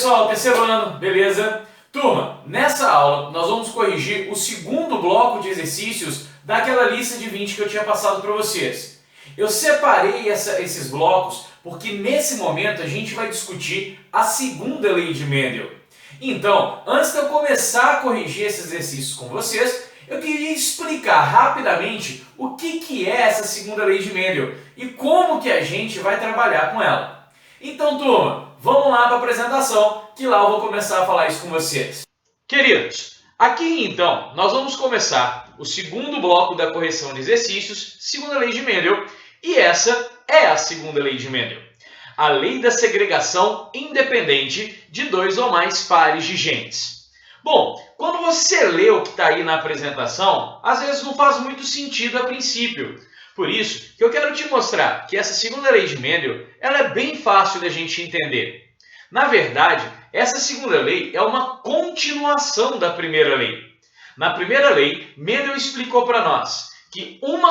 pessoal, terceiro ano, beleza? Turma, nessa aula nós vamos corrigir o segundo bloco de exercícios daquela lista de 20 que eu tinha passado para vocês. Eu separei esses blocos porque nesse momento a gente vai discutir a segunda lei de Mendel. Então, antes de eu começar a corrigir esses exercícios com vocês, eu queria explicar rapidamente o que é essa segunda lei de Mendel e como que a gente vai trabalhar com ela. Então, turma, vamos lá para a apresentação, que lá eu vou começar a falar isso com vocês. Queridos, aqui então nós vamos começar o segundo bloco da correção de exercícios, segunda lei de Mendel, e essa é a segunda lei de Mendel. A lei da segregação independente de dois ou mais pares de genes. Bom, quando você lê o que está aí na apresentação, às vezes não faz muito sentido a princípio. Por isso que eu quero te mostrar que essa segunda lei de Mendel ela é bem fácil da gente entender. Na verdade, essa segunda lei é uma continuação da primeira lei. Na primeira lei, Mendel explicou para nós que uma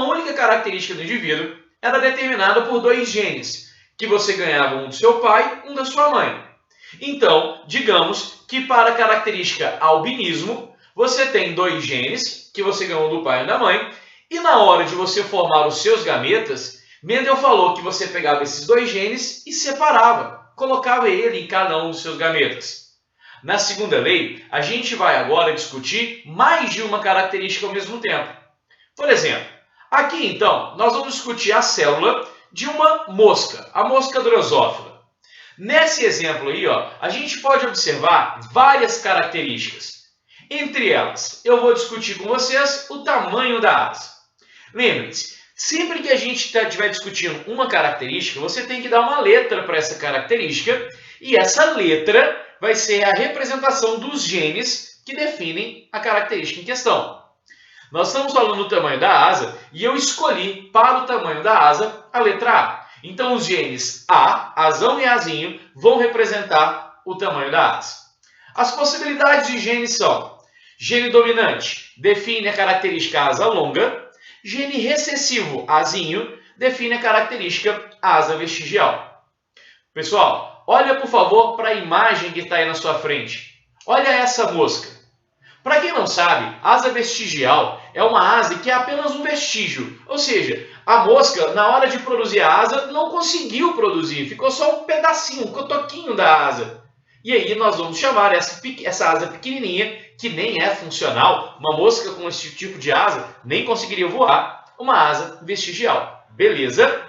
única característica do indivíduo era determinada por dois genes, que você ganhava um do seu pai e um da sua mãe. Então, digamos que para a característica albinismo, você tem dois genes, que você ganhou do pai e da mãe, e na hora de você formar os seus gametas, Mendel falou que você pegava esses dois genes e separava, colocava ele em cada um dos seus gametas. Na segunda lei, a gente vai agora discutir mais de uma característica ao mesmo tempo. Por exemplo, aqui então, nós vamos discutir a célula de uma mosca, a mosca drosófila. Nesse exemplo aí, a gente pode observar várias características. Entre elas, eu vou discutir com vocês o tamanho da asa. Lembre-se, sempre que a gente estiver discutindo uma característica, você tem que dar uma letra para essa característica, e essa letra vai ser a representação dos genes que definem a característica em questão. Nós estamos falando do tamanho da asa, e eu escolhi para o tamanho da asa a letra A. Então, os genes A, azão e azinho, vão representar o tamanho da asa. As possibilidades de genes são: gene dominante define a característica asa longa, gene recessivo, azinho, define a característica asa vestigial. Pessoal, olha por favor para a imagem que está aí na sua frente. Olha essa mosca. Para quem não sabe, asa vestigial é uma asa que é apenas um vestígio. Ou seja, a mosca, na hora de produzir a asa, não conseguiu produzir. Ficou só um pedacinho, um cotoquinho da asa. E aí nós vamos chamar essa asa pequenininha, que nem é funcional, uma mosca com esse tipo de asa nem conseguiria voar, uma asa vestigial. Beleza?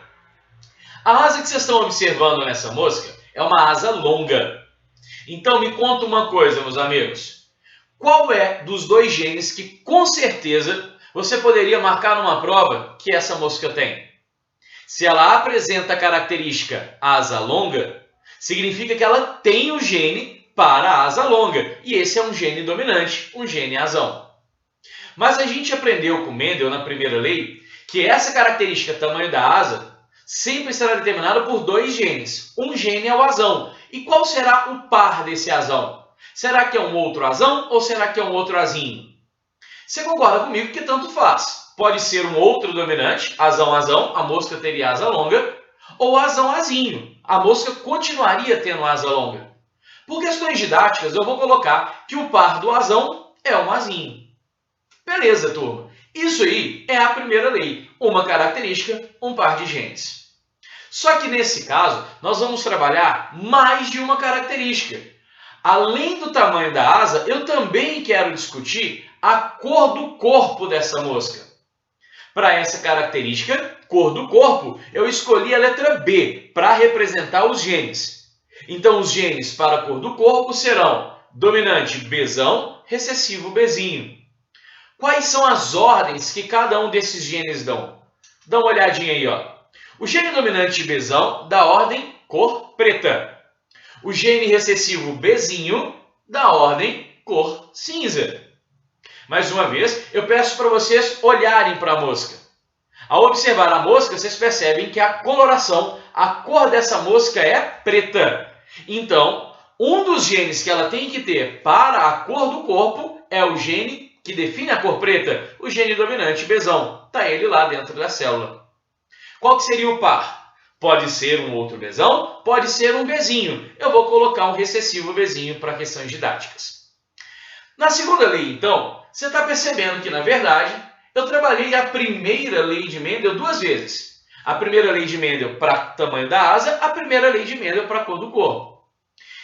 A asa que vocês estão observando nessa mosca é uma asa longa. Então me conta uma coisa, meus amigos. Qual é dos dois genes que com certeza você poderia marcar numa prova que essa mosca tem? Se ela apresenta a característica asa longa, significa que ela tem o gene para a asa longa. E esse é um gene dominante, um gene azão. Mas a gente aprendeu com Mendel na primeira lei que essa característica tamanho da asa sempre será determinada por dois genes. Um gene é o azão. E qual será o par desse azão? Será que é um outro azão ou será que é um outro azinho? Você concorda comigo que tanto faz. Pode ser um outro dominante, azão-azão, a mosca teria asa longa, ou azão-azinho, a mosca continuaria tendo asa longa. Por questões didáticas, eu vou colocar que o par do azão é um azinho. Beleza, turma. Isso aí é a primeira lei. Uma característica, um par de genes. Só que nesse caso, nós vamos trabalhar mais de uma característica. Além do tamanho da asa, eu também quero discutir a cor do corpo dessa mosca. Para essa característica, cor do corpo, eu escolhi a letra B para representar os genes. Então, os genes para a cor do corpo serão dominante Bzão, recessivo Bzinho. Quais são as ordens que cada um desses genes dão? Dá uma olhadinha aí. O gene dominante Bzão dá ordem cor preta. O gene recessivo Bzinho dá ordem cor cinza. Mais uma vez, eu peço para vocês olharem para a mosca. Ao observar a mosca, vocês percebem que a coloração, a cor dessa mosca é preta. Então, um dos genes que ela tem que ter para a cor do corpo é o gene que define a cor preta, o gene dominante Bzão. Está ele lá dentro da célula. Qual que seria o par? Pode ser um outro Bzão, pode ser um Bzinho. Eu vou colocar um recessivo Bzinho para questões didáticas. Na segunda lei, então, você está percebendo que, na verdade, eu trabalhei a primeira lei de Mendel duas vezes. A primeira lei de Mendel para tamanho da asa, a primeira lei de Mendel para a cor do corpo.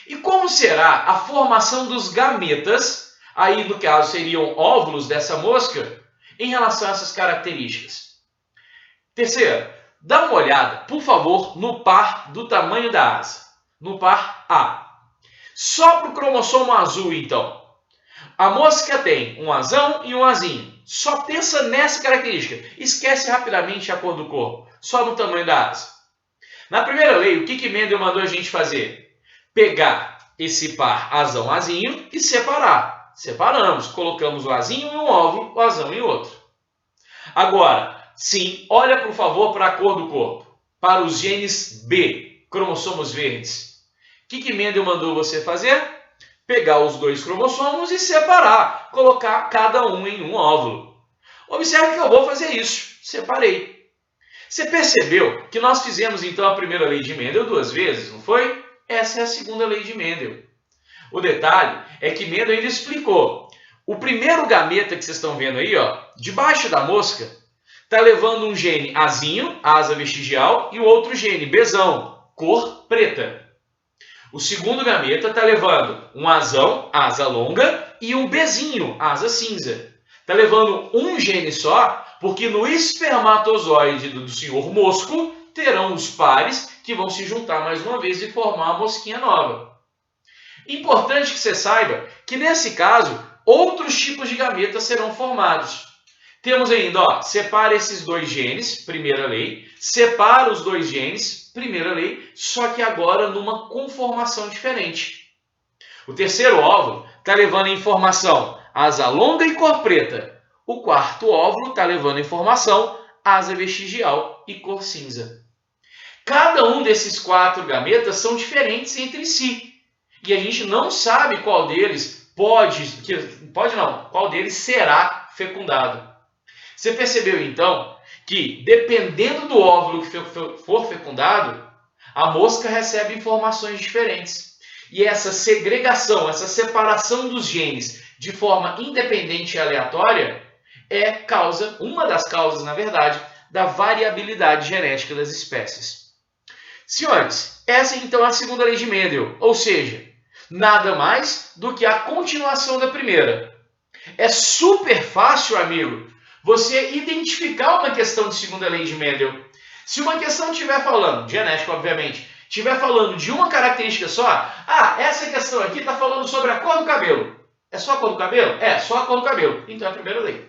E como será a formação dos gametas, aí no caso seriam óvulos dessa mosca, em relação a essas características? Terceiro, dá uma olhada, por favor, no par do tamanho da asa, no par A. Só para o cromossomo azul, então. A mosca tem um azão e um azinho. Só pensa nessa característica. Esquece rapidamente a cor do corpo, só no tamanho da asa. Na primeira lei, o que Mendel mandou a gente fazer? Pegar esse par azão-azinho e separar. Separamos, colocamos o azinho em um óvulo, o azão em outro. Agora, sim, olha por favor para a cor do corpo, para os genes B, cromossomos verdes. O que Mendel mandou você fazer? Pegar os dois cromossomos e separar, colocar cada um em um óvulo. Observe que eu vou fazer isso, separei. Você percebeu que nós fizemos então a primeira lei de Mendel duas vezes, não foi? Essa é a segunda lei de Mendel. O detalhe é que Mendel ainda explicou. O primeiro gameta que vocês estão vendo aí, ó, debaixo da mosca, está levando um gene azinho, asa vestigial, e o outro gene Bzão, cor preta. O segundo gameta está levando um azão, asa longa, e um Bzinho, asa cinza. Está levando um gene só, porque no espermatozoide do senhor mosco terão os pares que vão se juntar mais uma vez e formar uma mosquinha nova. Importante que você saiba que nesse caso, outros tipos de gametas serão formados. Temos ainda, ó, separa esses dois genes, primeira lei, separa os dois genes, primeira lei, só que agora numa conformação diferente. O terceiro óvulo está levando a informação asa longa e cor preta. O quarto óvulo está levando a informação asa vestigial e cor cinza. Cada um desses quatro gametas são diferentes entre si. E a gente não sabe qual deles qual deles será fecundado. Você percebeu, então, que dependendo do óvulo que for fecundado, a mosca recebe informações diferentes. E essa segregação, essa separação dos genes de forma independente e aleatória é uma das causas, na verdade, da variabilidade genética das espécies. Senhores, essa então é a segunda lei de Mendel, ou seja, nada mais do que a continuação da primeira. É super fácil, amigo, você identificar uma questão de segunda lei de Mendel. Se uma questão estiver falando, genética obviamente, estiver falando de uma característica só, essa questão aqui está falando sobre a cor do cabelo. É só a cor do cabelo? É, só a cor do cabelo. Então é a primeira lei.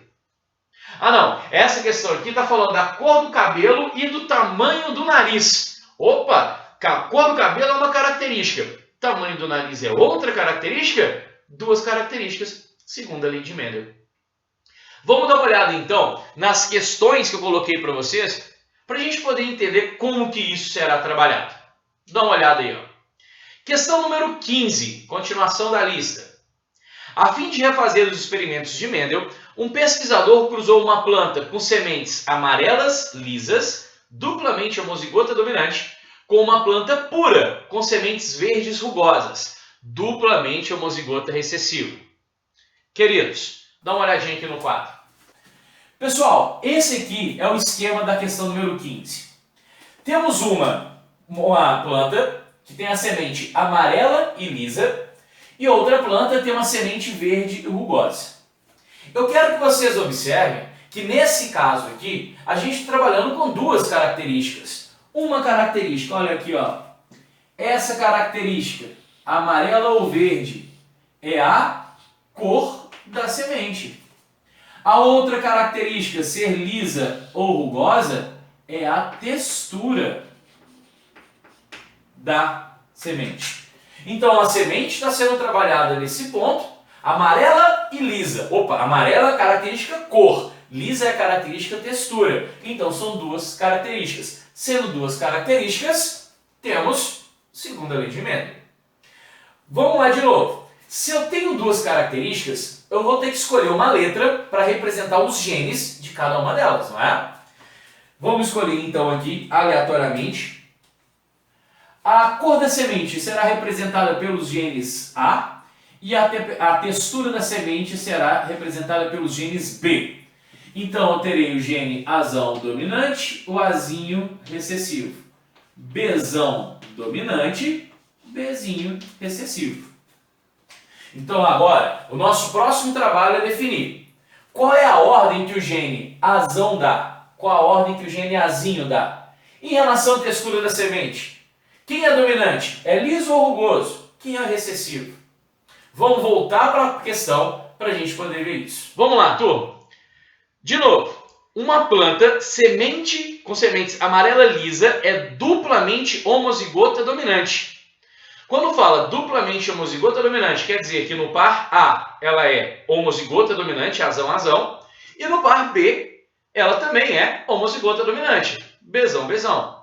Não, essa questão aqui está falando da cor do cabelo e do tamanho do nariz. Opa, a cor do cabelo é uma característica. Tamanho do nariz é outra característica? Duas características, segunda lei de Mendel. Vamos dar uma olhada, então, nas questões que eu coloquei para vocês, para a gente poder entender como que isso será trabalhado. Dá uma olhada aí, ó. Questão número 15, continuação da lista. A fim de refazer os experimentos de Mendel, um pesquisador cruzou uma planta com sementes amarelas, lisas, duplamente homozigota dominante, com uma planta pura, com sementes verdes rugosas, duplamente homozigota recessivo. Queridos, dá uma olhadinha aqui no quadro. Pessoal, esse aqui é o esquema da questão número 15. Temos uma planta que tem a semente amarela e lisa e outra planta tem uma semente verde e rugosa. Eu quero que vocês observem que nesse caso aqui, a gente está trabalhando com duas características. Uma característica, olha aqui, ó. Essa característica, amarela ou verde, é a cor da semente. A outra característica, ser lisa ou rugosa, é a textura da semente. Então a semente está sendo trabalhada nesse ponto, amarela e lisa. Opa, amarela é característica cor, lisa é característica textura. Então são duas características. Sendo duas características, temos segunda lei de Mendel. Vamos lá de novo. Se eu tenho duas características, eu vou ter que escolher uma letra para representar os genes de cada uma delas, não é? Vamos escolher então aqui, aleatoriamente, A cor da semente será representada pelos genes A e a textura da semente será representada pelos genes B. Então, eu terei o gene Azão dominante, o Azinho recessivo. Bzão dominante, Bzinho recessivo. Então, agora, o nosso próximo trabalho é definir qual é a ordem que o gene Azão dá, qual a ordem que o gene Azinho dá. Em relação à textura da semente, quem é dominante? É liso ou rugoso? Quem é recessivo? Vamos voltar para a questão para a gente poder ver isso. Vamos lá, turma. De novo, uma planta com sementes amarela lisa é duplamente homozigota dominante. Quando fala duplamente homozigota dominante, quer dizer que no par A ela é homozigota dominante, Azão, e no par B ela também é homozigota dominante, Bzão.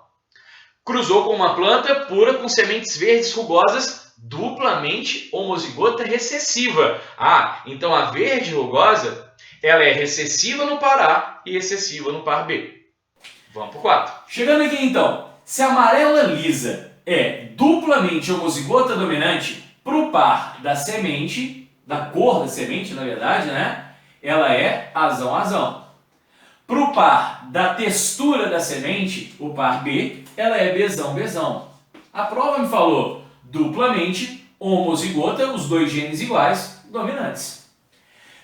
Cruzou com uma planta pura com sementes verdes rugosas, duplamente homozigota recessiva. Ah, então a verde rugosa ela é recessiva no par A e recessiva no par B. Vamos para o 4. Chegando aqui então, se a amarela lisa é duplamente homozigota dominante para o par da semente, da cor da semente, na verdade, né? Ela é Azão. Para o par da textura da semente, o par B, ela é Bzão. A prova me falou duplamente homozigota, os dois genes iguais, dominantes.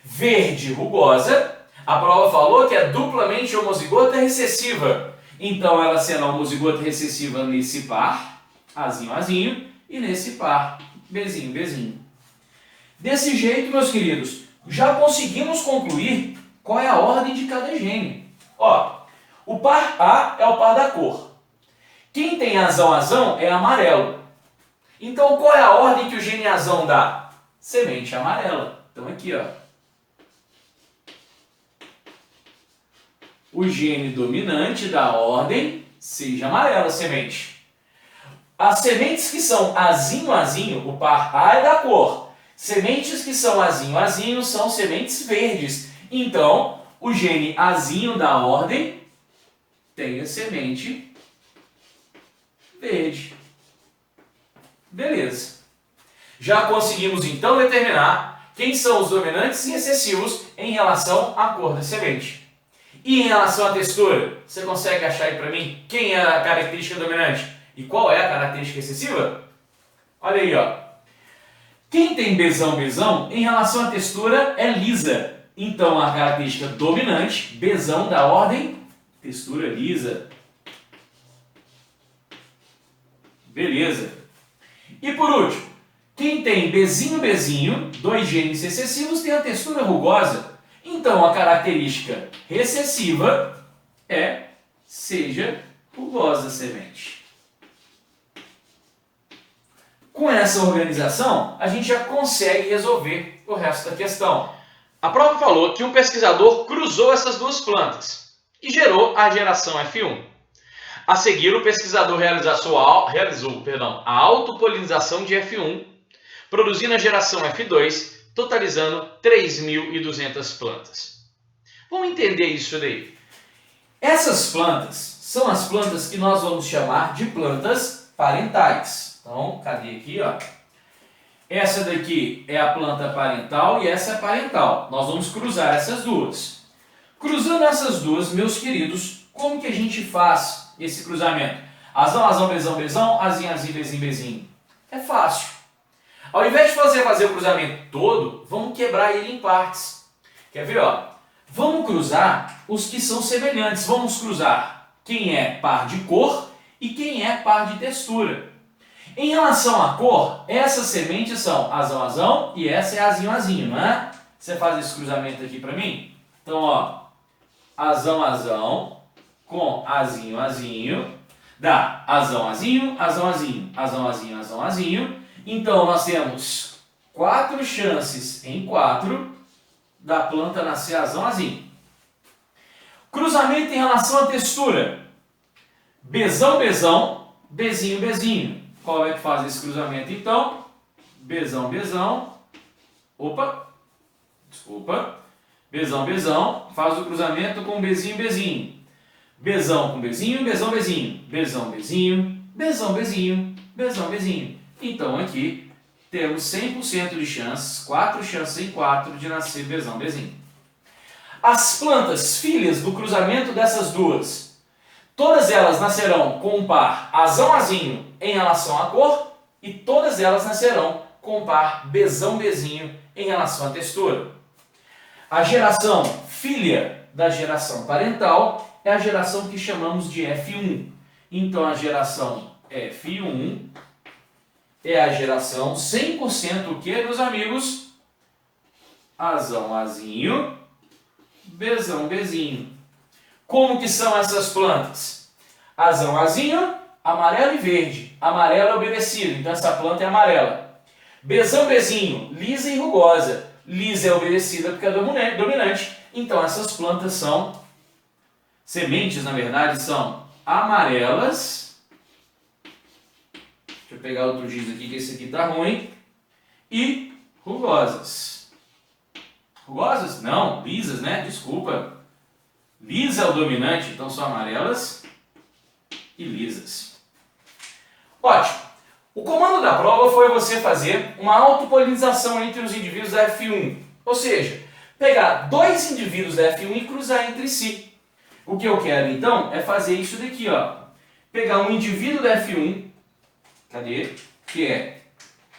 Verde rugosa, a prova falou que é duplamente homozigota recessiva. Então ela será homozigota recessiva nesse par, Azinho, e nesse par, Bzinho. Desse jeito, meus queridos, já conseguimos concluir qual é a ordem de cada gene. Ó, o par A é o par da cor. Quem tem Azão é amarelo. Então qual é a ordem que o gene Azão dá? Semente amarela. Então aqui, ó. O gene dominante da ordem seja amarela semente. As sementes que são Azinho, o par A é da cor. Sementes que são Azinho são sementes verdes. Então, o gene Azinho da ordem tem a semente verde. Beleza. Já conseguimos então determinar quem são os dominantes e recessivos em relação à cor da semente. E em relação à textura, você consegue achar aí para mim quem é a característica dominante e qual é a característica recessiva? Olha aí, ó. Quem tem Bzão, em relação à textura é lisa. Então a característica dominante, Bzão da ordem, textura lisa. Beleza. E por último, quem tem Bzinho, dois genes recessivos, tem a textura rugosa. Então a característica recessiva seja rugosa a semente. Com essa organização, a gente já consegue resolver o resto da questão. A prova falou que um pesquisador cruzou essas duas plantas e gerou a geração F1. A seguir, o pesquisador realizou a autopolinização de F1, produzindo a geração F2, totalizando 3.200 plantas. Vamos entender isso daí. Essas plantas são as plantas que nós vamos chamar de plantas parentais. Então, cadê aqui, ó? Essa daqui é a planta parental e essa é a parental. Nós vamos cruzar essas duas. Cruzando essas duas, meus queridos, como que a gente faz esse cruzamento? Azão, Bzão, Azinho, Bezinho. É fácil. Ao invés de fazer o cruzamento todo, vamos quebrar ele em partes. Quer ver, ó? Vamos cruzar os que são semelhantes. Vamos cruzar quem é par de cor e quem é par de textura. Em relação à cor, essas sementes são Azão e essa é Azinho, não é? Você faz esse cruzamento aqui para mim? Então, ó, Azão com Azinho, dá Azão. Então, nós temos 4 chances em 4 da planta nascer Azão. Cruzamento em relação à textura. Bzão, Bezinho. Qual é que faz esse cruzamento então? Bzão. Bzão. Faz o cruzamento com Bezinho. Bzão com Bezinho. Bzão, Bezinho. Bzão, Bzinho. Então aqui temos 100% de chances, 4 chances em 4 de nascer Bzão, Bzinho. As plantas filhas do cruzamento dessas duas, todas elas nascerão com um par Azão, Azinho em relação à cor e todas elas nascerão com um par Bzão, Bzinho em relação à textura. A geração filha da geração parental é a geração que chamamos de F1. Então a geração F1 é a geração 100% o que, meus amigos? Azão, Azinho, Bzão, Bzinho. Como que são essas plantas? Azão, Azinho, amarelo e verde. Amarelo é obedecido, então essa planta é amarela. Bzão, Bzinho, lisa e rugosa. Lisa é obedecida porque é dominante. Então essas plantas são, sementes na verdade, são amarelas. Deixa eu pegar outro giz aqui, que esse aqui tá ruim. E rugosas. Rugosas? Não, lisas, né? Desculpa. Lisa é o dominante, então são amarelas e lisas. Ótimo. O comando da prova foi você fazer uma autopolinização entre os indivíduos da F1. Ou seja, pegar dois indivíduos da F1 e cruzar entre si. O que eu quero então é fazer isso daqui, ó. Pegar um indivíduo da F1, cadê? Que é...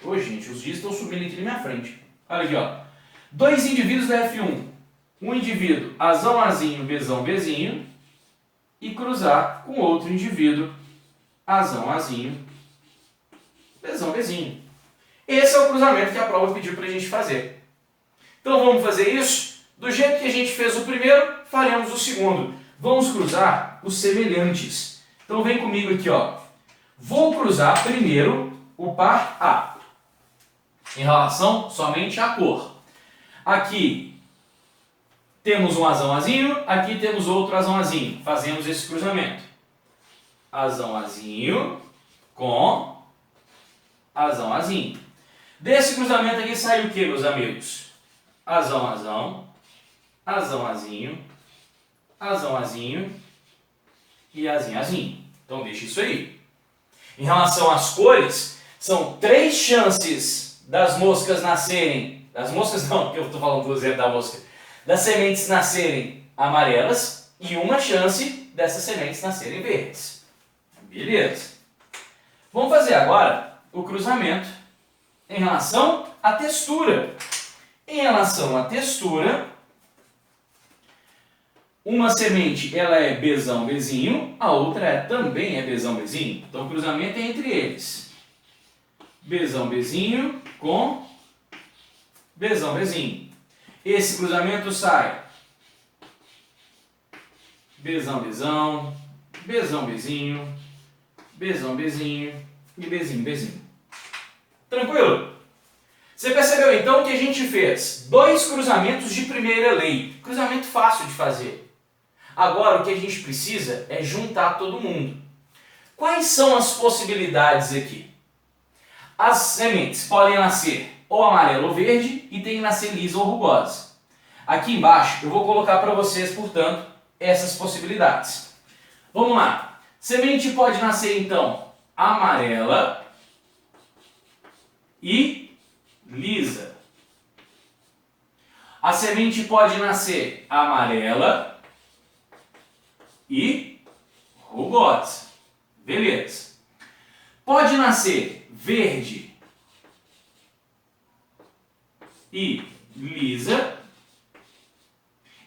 Ô, gente, os dias estão subindo aqui na minha frente. Olha aqui, ó. Dois indivíduos da F1. Um indivíduo Azão, Azinho, Bzão, Bzinho. E cruzar com outro indivíduo Azão, Azinho, Bzão, Bzinho. Esse é o cruzamento que a prova pediu para a gente fazer. Então vamos fazer isso? Do jeito que a gente fez o primeiro, faremos o segundo. Vamos cruzar os semelhantes. Então vem comigo aqui, ó. Vou cruzar primeiro o par A, em relação somente à cor. Aqui temos um Azão, Azinho, aqui temos outro Azão, Azinho. Fazemos esse cruzamento. Azão, Azinho com Azão, Azinho. Desse cruzamento aqui sai o que, meus amigos? Azão, Azão, Azão, Azinho, Azão, Azinho e Azinho, Azinho. Então deixa isso aí. Em relação às cores, são 3 chances das moscas nascerem, das moscas não, que eu estou falando do zero da mosca, das sementes nascerem amarelas e uma chance dessas sementes nascerem verdes. Beleza. Vamos fazer agora o cruzamento em relação à textura. Em relação à textura, uma semente ela é Bzão, Bzinho, a outra também é Bzão, Bzinho. Então o cruzamento é entre eles. Bzão, Bzinho com Bzão, Bzinho. Esse cruzamento sai Bzão, Bzão, Bzão, Bzinho, Bzão, Bzinho e Bzinho, Bzinho. Tranquilo? Você percebeu então que a gente fez 2 cruzamentos de primeira lei. Cruzamento fácil de fazer. Agora o que a gente precisa é juntar todo mundo. Quais são as possibilidades aqui? As sementes podem nascer ou amarelo ou verde e tem que nascer lisa ou rugosa. Aqui embaixo eu vou colocar para vocês, portanto, essas possibilidades. Vamos lá. Semente pode nascer então amarela e lisa. A semente pode nascer amarela e rugosa. Beleza. Pode nascer verde e lisa.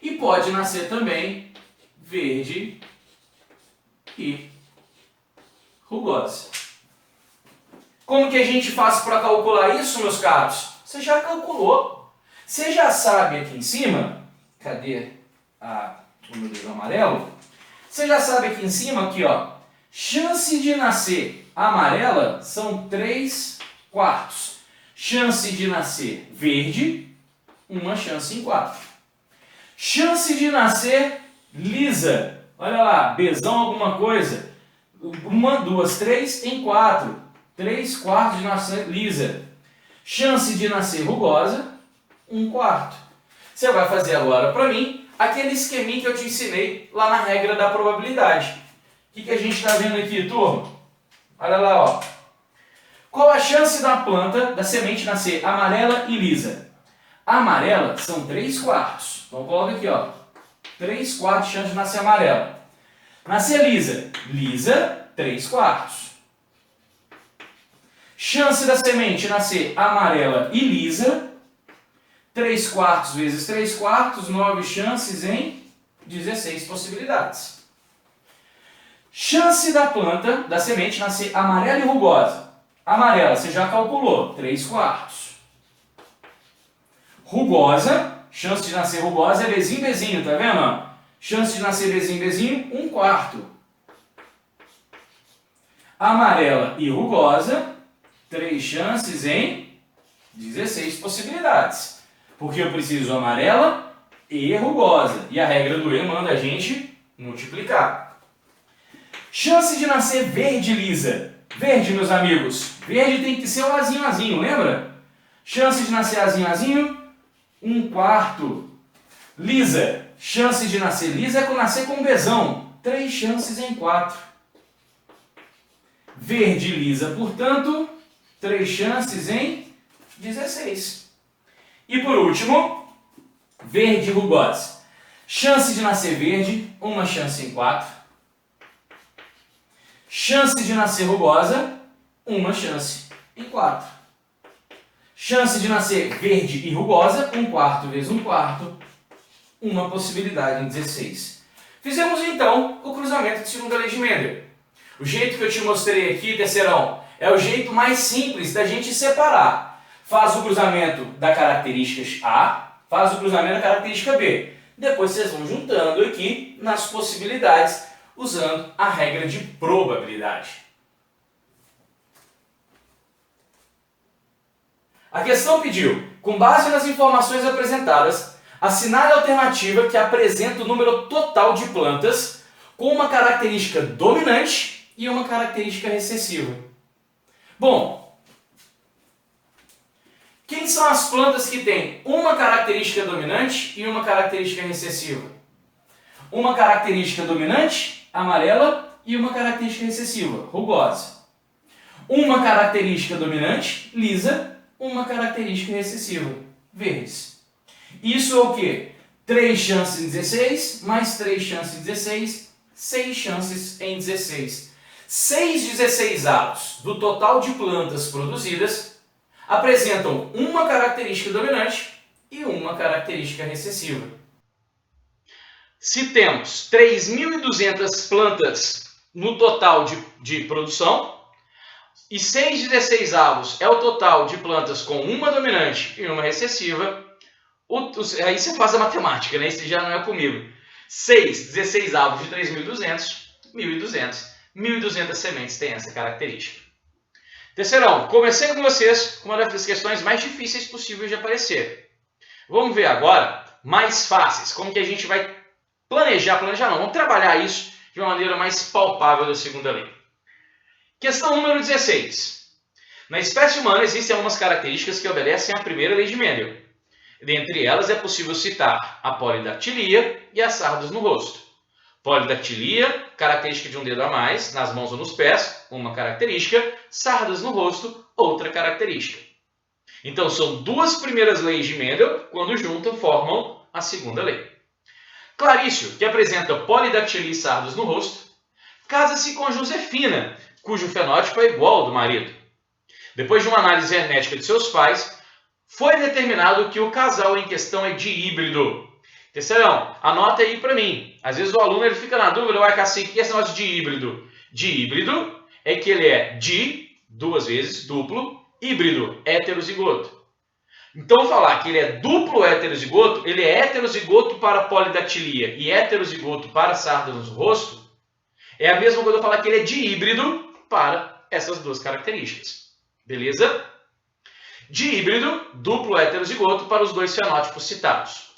E pode nascer também verde e rugosa. Como que a gente faz para calcular isso, meus caros? Você já calculou. Você já sabe aqui em cima, cadê o meu dedo amarelo? Você já sabe aqui em cima, aqui ó, chance de nascer amarela são 3/4. Chance de nascer verde, uma chance em 4. Chance de nascer lisa, olha lá, Bzão alguma coisa, 1, 2, 3 em 4. 3/4 de nascer lisa. Chance de nascer rugosa, 1/4. Você vai fazer agora para mim aquele esqueminha que eu te ensinei lá na regra da probabilidade. O que a gente está vendo aqui, turma? Olha lá, ó. Qual a chance da planta, da semente, nascer amarela e lisa? Amarela são 3/4. Então coloca aqui, ó. 3/4 de chance de nascer amarela. Nascer lisa? Lisa, 3/4. Chance da semente nascer amarela e lisa, 3/4 vezes 3/4, 9 chances em 16 possibilidades. Chance da planta, da semente, nascer amarela e rugosa. Amarela, você já calculou, 3/4. Rugosa, chance de nascer rugosa é bezinho, bezinho, tá vendo? Chance de nascer bezinho, bezinho, 1/4. Amarela e rugosa, 3 chances em 16 possibilidades. Porque eu preciso amarela e rugosa. E a regra do E manda a gente multiplicar. Chance de nascer verde lisa. Verde, meus amigos. Verde tem que ser o azinho, azinho, lembra? Chance de nascer azinho, azinho, 1/4. Lisa. Chance de nascer lisa é nascer com bezão. 3 chances em 4. Verde lisa, portanto, 3 chances em 16. E por último, verde rugosa. Chance de nascer verde, 1 chance em 4. Chance de nascer rugosa, 1 chance em 4. Chance de nascer verde e rugosa, 1/4 vezes 1/4, uma possibilidade em 16. Fizemos então o cruzamento de segunda lei de Mendel. O jeito que eu te mostrei aqui, terceirão, é o jeito mais simples da gente separar. Faz o cruzamento da característica A, faz o cruzamento da característica B. Depois vocês vão juntando aqui nas possibilidades, usando a regra de probabilidade. A questão pediu, com base nas informações apresentadas, assinale a alternativa que apresenta o número total de plantas com uma característica dominante e uma característica recessiva. Bom, quem são as plantas que têm uma característica dominante e uma característica recessiva? Uma característica dominante, amarela, e uma característica recessiva, rugosa. Uma característica dominante, lisa, uma característica recessiva, verdes. Isso é o quê? 3 chances em 16, mais 3 chances em 16, 6 chances em 16. 6 16avos do total de plantas produzidas apresentam uma característica dominante e uma característica recessiva. Se temos 3.200 plantas no total de produção e 6 16avos é o total de plantas com uma dominante e uma recessiva, aí você faz a matemática, né? Isso já não é comigo. 6 16avos de 3.200, 1.200. 1.200 sementes têm essa característica. Terceirão, comecei com vocês com uma das questões mais difíceis possíveis de aparecer. Vamos ver agora mais fáceis, como que a gente vai planejar não, vamos trabalhar isso de uma maneira mais palpável da segunda lei. Questão número 16. Na espécie humana existem algumas características que obedecem à primeira lei de Mendel. Dentre elas é possível citar a polidactilia e as sardas no rosto. Polidactilia, característica de um dedo a mais, nas mãos ou nos pés, uma característica. Sardas no rosto, outra característica. Então, são duas primeiras leis de Mendel, quando juntam, formam a segunda lei. Clarício, que apresenta polidactilia e sardas no rosto, casa-se com Josefina, cujo fenótipo é igual ao do marido. Depois de uma análise genética de seus pais, foi determinado que o casal em questão é dihíbrido. Terceirão, anota aí para mim. Às vezes o aluno ele fica na dúvida, ué, Cacique, o que é esse negócio de híbrido? Dihíbrido é que ele é duas vezes, duplo, híbrido, heterozigoto. Então, falar que ele é duplo heterozigoto, ele é heterozigoto para polidactilia e heterozigoto para sardas no rosto, é a mesma coisa eu falar que ele é dihíbrido para essas duas características. Beleza? Dihíbrido, duplo heterozigoto para os dois fenótipos citados.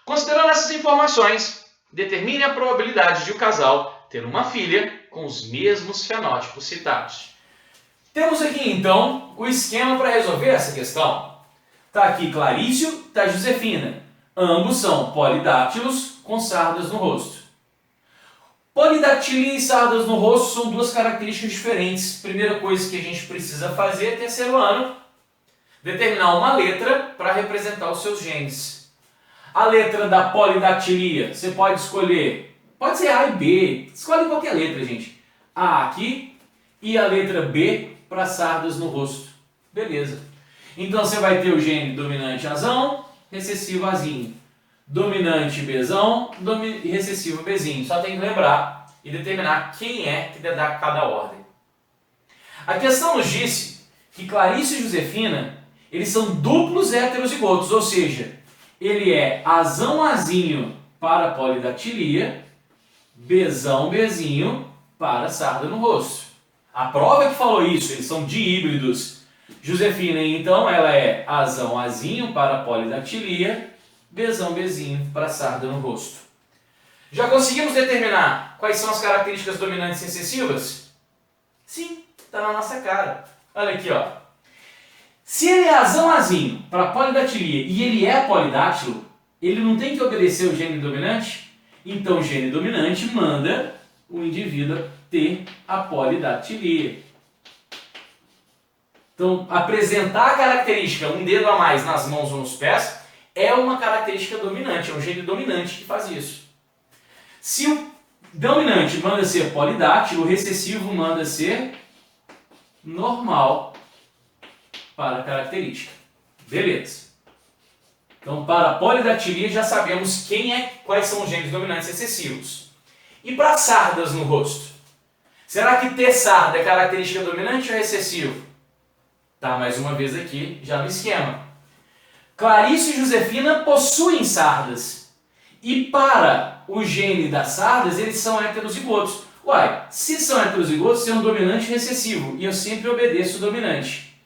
Considerando essas informações, determine a probabilidade de o casal ter uma filha com os mesmos fenótipos citados. Temos aqui, então, o esquema para resolver essa questão. Está aqui Clarício, está Josefina. Ambos são polidáctilos com sardas no rosto. Polidactilia e sardas no rosto são duas características diferentes. Primeira coisa que a gente precisa fazer, terceiro ano, determinar uma letra para representar os seus genes. A letra da polidactilia, você pode escolher, pode ser A e B, escolhe qualquer letra, gente. A aqui e a letra B para sardas no rosto. Beleza. Então você vai ter o gene dominante Azão, recessivo Azinho. Dominante Bzão, recessivo Bzinho. Só tem que lembrar e determinar quem é que dá cada ordem. A questão nos disse que Clarice e Josefina, eles são duplos heterozigotos, ou seja, ele é Azão Azinho para polidactilia, Bzão Bzinho para sarda no rosto. A prova é que falou isso, eles são díhíbridos. Josefina, então, ela é Azão Azinho para polidactilia, Bzão Bzinho para sarda no rosto. Já conseguimos determinar quais são as características dominantes e recessivas? Sim, está na nossa cara. Olha aqui, ó. Se ele é Azão Azinho para polidactilia e ele é polidáctilo, ele não tem que obedecer o gene dominante? Então o gene dominante manda o indivíduo ter a polidactilia. Então, apresentar a característica um dedo a mais nas mãos ou nos pés é uma característica dominante, é um gene dominante que faz isso. Se o dominante manda ser polidáctilo, o recessivo manda ser normal para a característica. Beleza. Então, para a polidactilia já sabemos quais são os genes dominantes e recessivos. E para sardas no rosto? Será que ter sarda é característica dominante ou recessivo? Tá, mais uma vez aqui, já no esquema. Clarice e Josefina possuem sardas. E para o gene das sardas, eles são heterozigotos. Uai, se são heterozigotos, tem um dominante e recessivo. E eu sempre obedeço o dominante.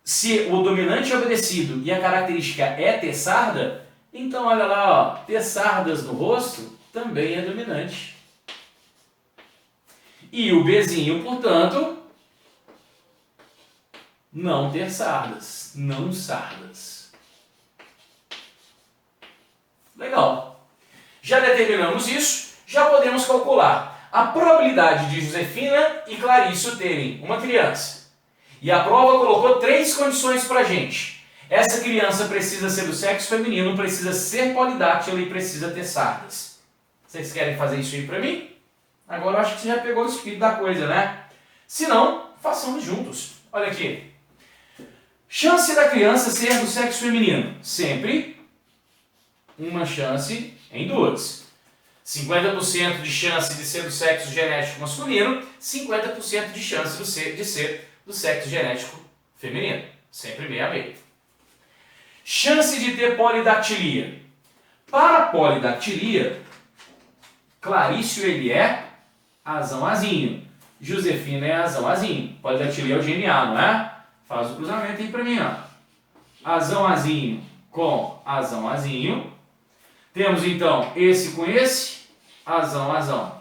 Se o dominante é obedecido e a característica é ter sarda, então olha lá, ó, ter sardas no rosto também é dominante. E o Bzinho, portanto, não ter sardas, não sardas. Legal. Já determinamos isso, já podemos calcular a probabilidade de Josefina e Clarice terem uma criança. E a prova colocou 3 condições pra gente. Essa criança precisa ser do sexo feminino, precisa ser polidáctila e precisa ter sardas. Vocês querem fazer isso aí pra mim? Agora eu acho que você já pegou o espírito da coisa, né? Se não, façamos juntos. Olha aqui. Chance da criança ser do sexo feminino. Sempre uma chance em 2. 50% de chance de ser do sexo genético masculino, 50% de chance de ser do sexo genético feminino. Sempre meio a meio. Chance de ter polidactilia. Para polidactilia, Clarício ele é Azão Azinho. Josefina é Azão Azinho. Polidactilia é o gene A, não é? Faz o cruzamento aí pra mim, ó. Azão Azinho com Azão Azinho. Temos então esse com esse, Azão Azão.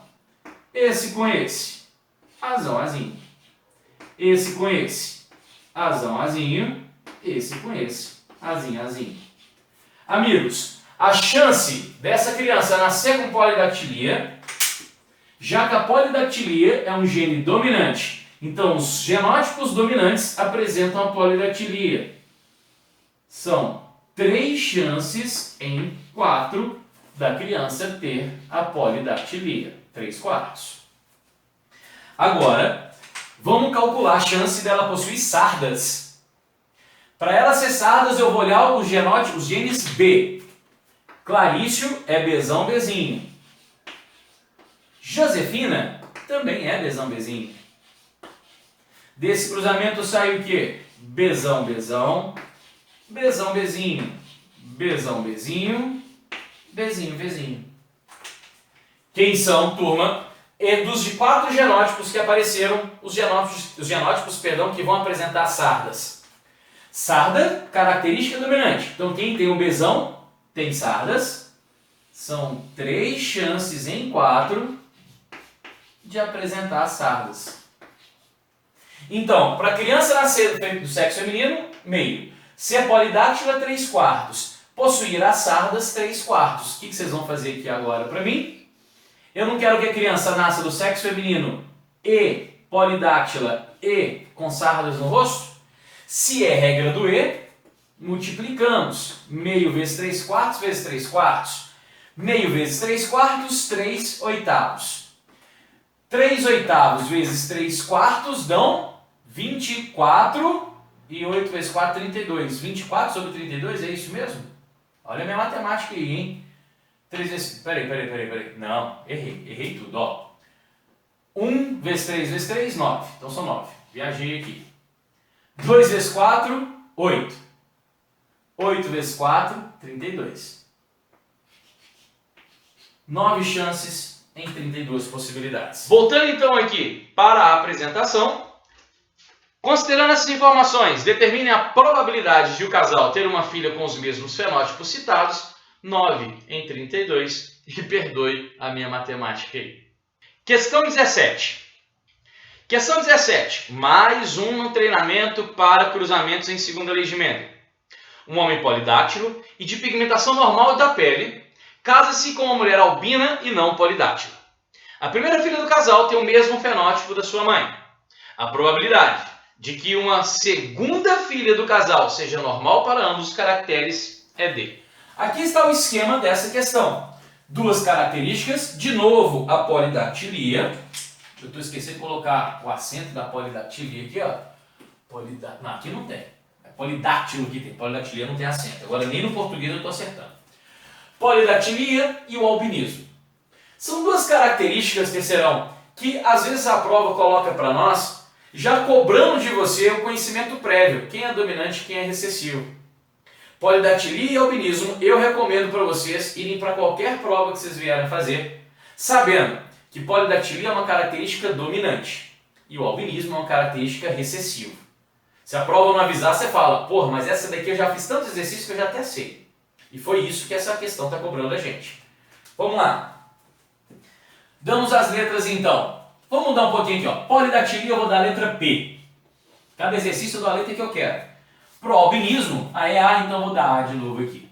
Esse com esse, Azão Azinho. Esse com esse, Azão Azinho. Esse com esse, Azinho Azinho. Amigos, a chance dessa criança nascer com polidactilia, já que a polidactilia é um gene dominante. Então, os genótipos dominantes apresentam a polidactilia. São 3 chances em 4 da criança ter a polidactilia. 3/4. Agora, vamos calcular a chance dela possuir sardas. Para ela ser sardas, eu vou olhar os genes B. Clarício é Bzão Bzinho. Josefina também é Bzão Bzinho. Desse cruzamento sai o quê? Bzão Bzão, Bzão Bzinho, Bzão Bzinho, Bzinho Bzinho. Quem são, turma? E dos 4 genótipos que apareceram, os genótipos, que vão apresentar sardas. Sarda, característica dominante. Então quem tem o Bzão tem sardas. São 3 chances em 4 de apresentar sardas. Então, para a criança nascer do sexo feminino, meio. Ser polidáctila, 3/4. Possuir as sardas, 3/4. O que vocês vão fazer aqui agora para mim? Eu não quero que a criança nasça do sexo feminino e polidáctila e com sardas no rosto. Se é regra do E, multiplicamos. Meio vezes 3/4 vezes 3/4. Meio vezes 3/4, 3/8. 3/8 vezes 3/4 dão 24 e 8 vezes 4, 32. 24 sobre 32, é isso mesmo? Olha a minha matemática aí, hein? 3 vezes... Peraí. Não, errei tudo, ó. 1 vezes 3 vezes 3, 9. Então são 9. Viajei aqui. 2 vezes 4, 8. 8 vezes 4, 32. 9 chances em 32 possibilidades. Voltando então aqui para a apresentação. Considerando essas informações, determine a probabilidade de o casal ter uma filha com os mesmos fenótipos citados. 9 em 32. E perdoe a minha matemática aí. Questão 17. Questão 17. Mais um treinamento para cruzamentos em segunda lei de Mendel. Um homem polidáctilo e de pigmentação normal da pele casa-se com uma mulher albina e não polidáctila. A primeira filha do casal tem o mesmo fenótipo da sua mãe. A probabilidade de que uma segunda filha do casal seja normal para ambos os caracteres é D. Aqui está o esquema dessa questão. Duas características, de novo a polidactilia. Eu estou esquecendo de colocar o acento da polidactilia aqui, ó. Não, aqui não tem. É polidáctilo que tem. Polidactilia não tem acento. Agora nem no português eu estou acertando. Polidactilia e o albinismo. São duas características, terceirão, que às vezes a prova coloca para nós, já cobrando de você o conhecimento prévio. Quem é dominante e quem é recessivo. Polidactilia e albinismo, eu recomendo para vocês irem para qualquer prova que vocês vierem fazer, sabendo que polidactilia é uma característica dominante e o albinismo é uma característica recessiva. Se a prova não avisar, você fala, porra, mas essa daqui eu já fiz tanto exercício que eu já até sei. E foi isso que essa questão está cobrando a gente. Vamos lá. Damos as letras então. Vamos mudar um pouquinho aqui, ó. Polidactilia eu vou dar a letra P. Cada exercício eu dou a letra que eu quero. Pro albinismo, aí é A, então eu vou dar A de novo aqui.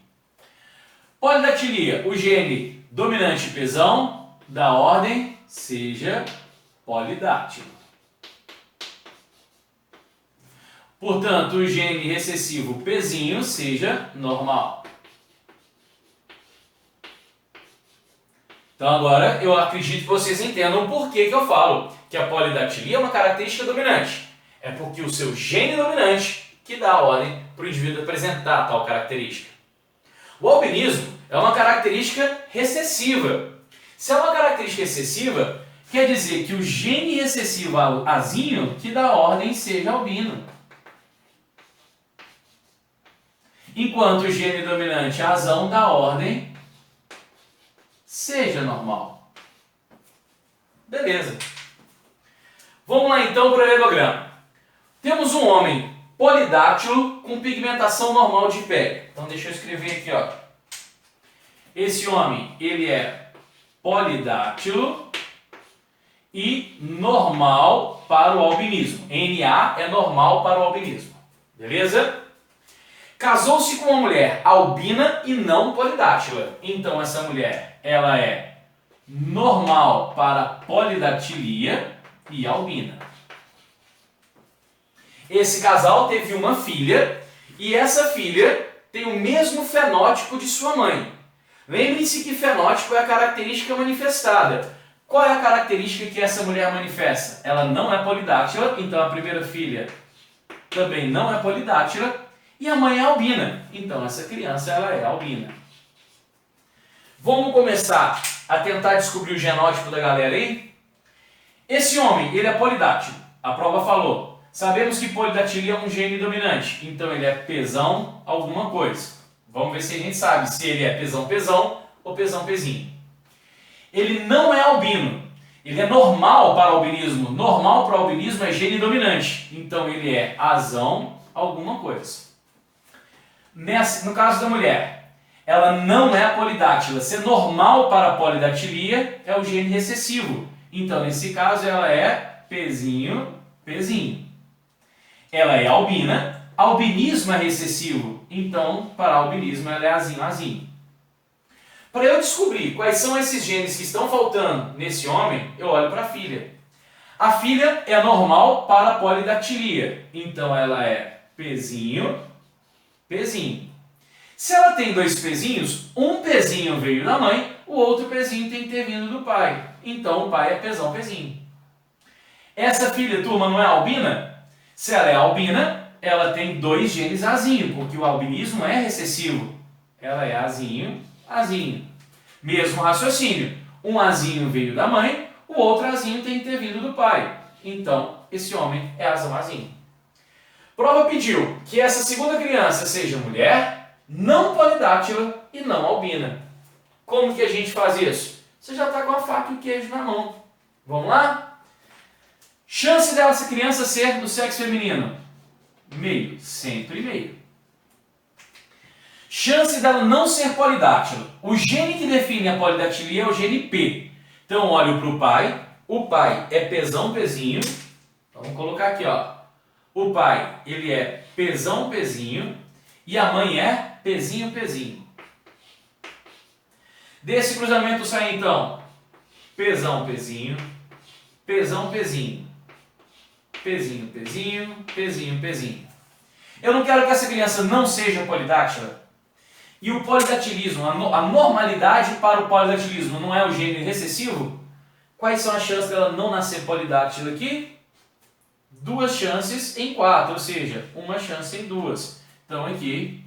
Polidactilia, o gene dominante Pzão, da ordem seja polidáctilo. Portanto, o gene recessivo Pzinho seja normal. Então agora eu acredito que vocês entendam o porquê que eu falo que a polidactilia é uma característica dominante. É porque o seu gene dominante que dá a ordem para o indivíduo apresentar tal característica. O albinismo é uma característica recessiva. Se é uma característica recessiva, quer dizer que o gene recessivo Azinho que dá a ordem seja albino. Enquanto o gene dominante Azão dá a ordem seja normal. Beleza. Vamos lá então para o elegograma. Temos um homem polidáctilo com pigmentação normal de pele. Então deixa eu escrever aqui, ó. Esse homem, ele é polidáctilo e normal para o albinismo. NA é normal para o albinismo. Beleza? Casou-se com uma mulher albina e não polidáctila. Então essa mulher, ela é normal para polidactilia e albina. Esse casal teve uma filha e essa filha tem o mesmo fenótipo de sua mãe. Lembre-se que fenótipo é a característica manifestada. Qual é a característica que essa mulher manifesta? Ela não é polidáctila, então a primeira filha também não é polidáctila e a mãe é albina. Então essa criança ela é albina. Vamos começar a tentar descobrir o genótipo da galera aí? Esse homem, ele é polidáctilo. A prova falou. Sabemos que polidactilia é um gene dominante, então ele é Pzão alguma coisa. Vamos ver se a gente sabe se ele é Pzão ou Pzinho. Ele não é albino, ele é normal para o albinismo. Normal para o albinismo é gene dominante, então ele é Azão alguma coisa. No caso da mulher, ela não é polidáctila. Ser normal para a polidactilia é o gene recessivo, então nesse caso ela é Pzinho. Ela é albina, albinismo é recessivo, então para albinismo ela é Azinho. Para eu descobrir quais são esses genes que estão faltando nesse homem, eu olho para a filha. A filha é normal para a polidactilia, então ela é Pzinho, Pzinho. Se ela tem dois Pzinhos, um Pzinho veio da mãe, o outro Pzinho tem que ter vindo do pai. Então o pai é Pzão, Pzinho. Essa filha, turma, não é albina? Se ela é albina, ela tem dois genes Azinho, porque o albinismo é recessivo. Ela é Azinho, Azinho. Mesmo raciocínio. Um Azinho veio da mãe, o outro Azinho tem que ter vindo do pai. Então, esse homem é Azão Azinho. Prova pediu que essa segunda criança seja mulher, não polidáctila e não albina. Como que a gente faz isso? Você já está com a faca e o queijo na mão. Vamos lá? Chance dessa criança ser do sexo feminino? Meio, sempre meio. Chance dela não ser polidáctila. O gene que define a polidactilia é o gene P. Então, olho para o pai. O pai é Pzão, Pzinho. Então, vamos colocar aqui, ó. O pai, ele é Pzão, Pzinho. E a mãe é Pzinho, Pzinho. Desse cruzamento sai, então, Pzão, Pzinho. Pzão, Pzinho. Pzinho, Pzinho. Pzinho, Pzinho. Eu não quero que essa criança não seja polidáctila. E o polidactilismo, a normalidade para o polidactilismo não é o gene recessivo? Quais são as chances dela não nascer polidáctila aqui? 2 chances em 4, ou seja, 1 chance em 2. Então aqui,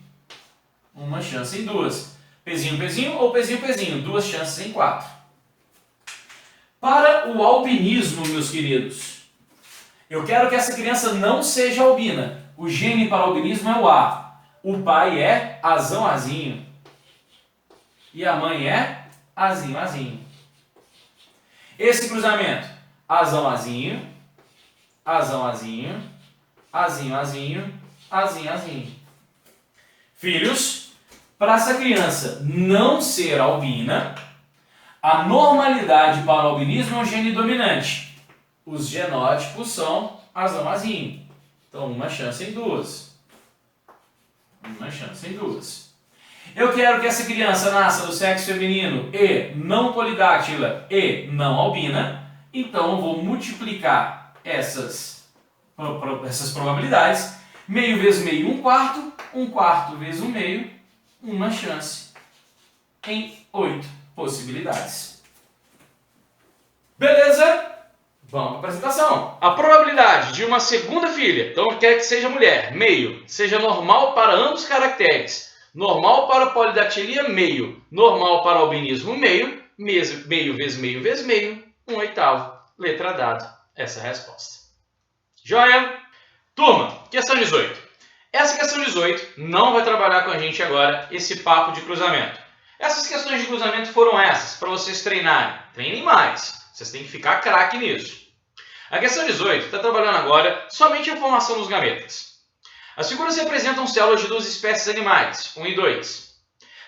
1 chance em 2. Pzinho, Pzinho ou Pzinho, Pzinho, 2 chances em 4. Para o albinismo, meus queridos, eu quero que essa criança não seja albina. O gene para o albinismo é o A. O pai é Azão, Azinho. E a mãe é Azinho, Azinho. Esse cruzamento, Azão, Azinho, Azão, Azinho, Azinho, Azinho, Azinho, Azinho. Filhos, para essa criança não ser albina, a normalidade para o albinismo é um gene dominante. Os genótipos são Azão, Azinho. Então, 1 chance em 2. 1 chance em 2. Eu quero que essa criança nasça do sexo feminino e não polidáctila e não albina. Então, eu vou multiplicar essas probabilidades. Meio vezes meio, 1/4. 1/4 vezes 1 meio, 1 chance em 8 possibilidades. Beleza? Vamos para a apresentação. A probabilidade de uma segunda filha, então eu quero que seja mulher, meio, seja normal para ambos os caracteres. Normal para polidactilia, meio. Normal para albinismo, meio. Meio vezes meio vezes meio, 1/8. Letra dada. Essa é a resposta. Joia? Turma, questão 18. Essa questão 18 não vai trabalhar com a gente agora esse papo de cruzamento. Essas questões de cruzamento foram essas, para vocês treinarem. Treinem mais. Vocês têm que ficar craque nisso. A questão 18 está trabalhando agora somente a formação dos gametas. As figuras representam células de 2 espécies animais, 1 e 2.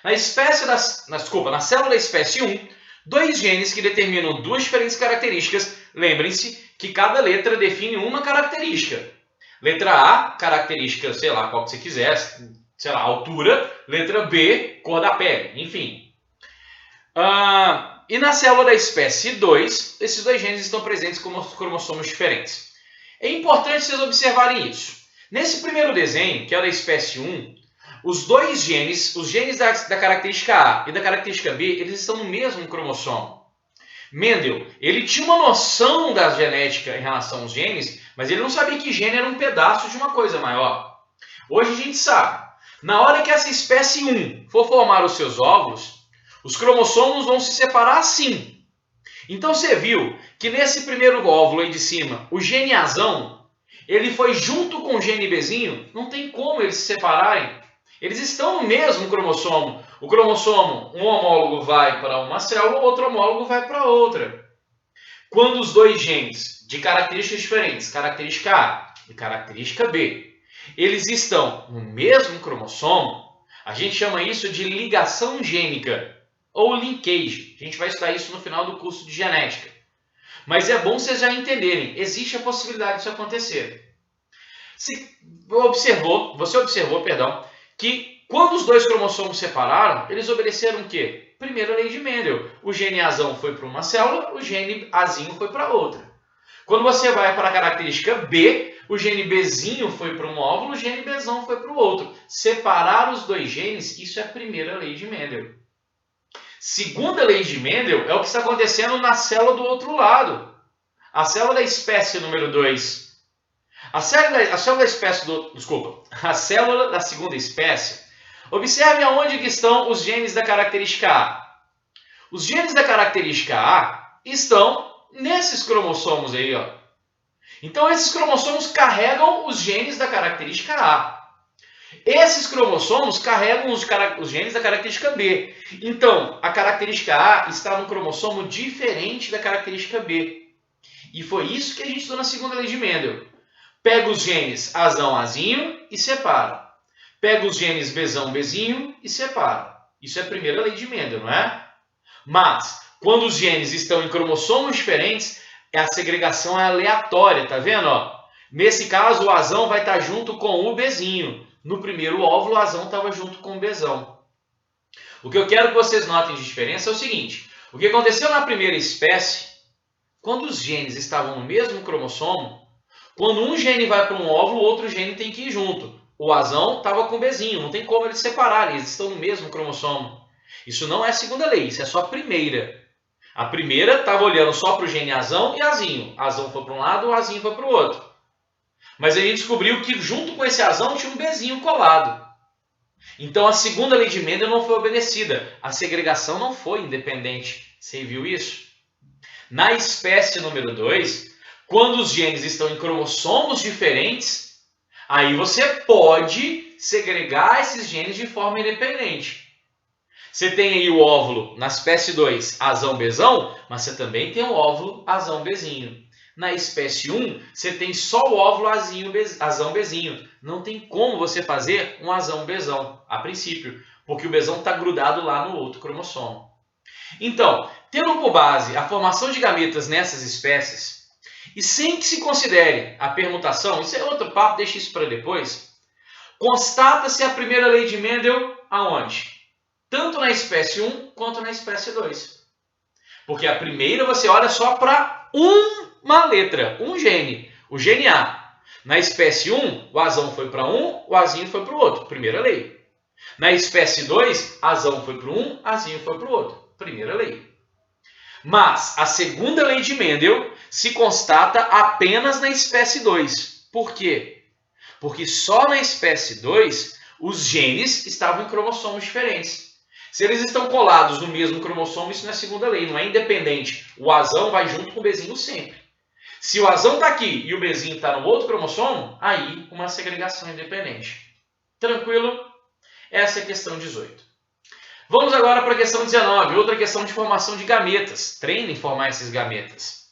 Na célula da espécie 1, 2 genes que determinam 2 diferentes características. Lembrem-se que cada letra define uma característica. Letra A, característica, sei lá, qual que você quiser, sei lá, altura. Letra B, cor da pele, enfim. E na célula da espécie 2, esses 2 genes estão presentes como cromossomos diferentes. É importante vocês observarem isso. Nesse primeiro desenho, que é da espécie 1, os 2 genes, os genes da característica A e da característica B, eles estão no mesmo cromossomo. Mendel, ele tinha uma noção da genética em relação aos genes, mas ele não sabia que gene era um pedaço de uma coisa maior. Hoje a gente sabe. Na hora que essa espécie 1 for formar os seus óvulos, os cromossomos vão se separar assim. Então você viu que nesse primeiro óvulo aí de cima, o gene Azão, ele foi junto com o gene Bzinho, não tem como eles se separarem. Eles estão no mesmo cromossomo. O cromossomo, um homólogo vai para uma célula, o outro homólogo vai para outra. Quando os 2 genes de características diferentes, característica A e característica B, eles estão no mesmo cromossomo, a gente chama isso de ligação gênica ou linkage. A gente vai estudar isso no final do curso de genética. Mas é bom vocês já entenderem, existe a possibilidade disso acontecer. Você observou, que quando os 2 cromossomos separaram, eles obedeceram o quê? Primeira lei de Mendel. O gene Azão foi para uma célula, o gene Azinho foi para outra. Quando você vai para a característica B, o gene Bzinho foi para um óvulo, o gene Bzão foi para o outro. Separar os dois genes, isso é a primeira lei de Mendel. Segunda lei de Mendel é o que está acontecendo na célula do outro lado. A célula da espécie número 2. A célula da segunda espécie. Observe aonde que estão os genes da característica A. Os genes da característica A estão nesses cromossomos aí, ó. Então esses cromossomos carregam os genes da característica A. Esses cromossomos carregam os genes da característica B. Então, a característica A está num cromossomo diferente da característica B. E foi isso que a gente estudou na segunda lei de Mendel. Pega os genes Azão, Azinho e separa. Pega os genes Bzão, Bzinho e separa. Isso é a primeira lei de Mendel, não é? Mas, quando os genes estão em cromossomos diferentes, a segregação é aleatória, tá vendo? Ó? Nesse caso, o Azão vai estar junto com o Bzinho. No primeiro óvulo, o Azão estava junto com o Bzão. O que eu quero que vocês notem de diferença é o seguinte. O que aconteceu na primeira espécie, quando os genes estavam no mesmo cromossomo, quando um gene vai para um óvulo, o outro gene tem que ir junto. O Azão estava com o Bzinho, não tem como eles separarem, eles estão no mesmo cromossomo. Isso não é a segunda lei, isso é só a primeira. A primeira estava olhando só para o gene Azão e Azinho. Azão foi para um lado, o Azinho foi para o outro. Mas a gente descobriu que junto com esse Azão tinha um Bzinho colado. Então a segunda lei de Mendel não foi obedecida. A segregação não foi independente. Você viu isso? Na espécie número 2, quando os genes estão em cromossomos diferentes, aí você pode segregar esses genes de forma independente. Você tem aí o óvulo na espécie 2, Azão, Bzão, mas você também tem o óvulo Azão, Bzinho. Na espécie 1, você tem só o óvulo Azão, Bzinho. Não tem como você fazer um Azão, Bzão, a princípio, porque o Bzão está grudado lá no outro cromossomo. Então, tendo por base a formação de gametas nessas espécies, e sem que se considere a permutação, isso é outro papo, deixa isso para depois, constata-se a primeira lei de Mendel aonde? Tanto na espécie 1 quanto na espécie 2. Porque a primeira você olha só para uma letra, um gene, o gene A. Na espécie 1, o Azão foi para um, o Azinho foi para o outro, primeira lei. Na espécie 2, Azão foi para um, Azinho foi para o outro, primeira lei. Mas a segunda lei de Mendel se constata apenas na espécie 2. Por quê? Porque só na espécie 2 os genes estavam em cromossomos diferentes. Se eles estão colados no mesmo cromossomo, isso não é segunda lei, não é independente. O Azão vai junto com o Bzinho sempre. Se o Azão está aqui e o Bzinho está no outro cromossomo, aí uma segregação independente. Tranquilo? Essa é a questão 18. Vamos agora para a questão 19, outra questão de formação de gametas. Treine em formar esses gametas.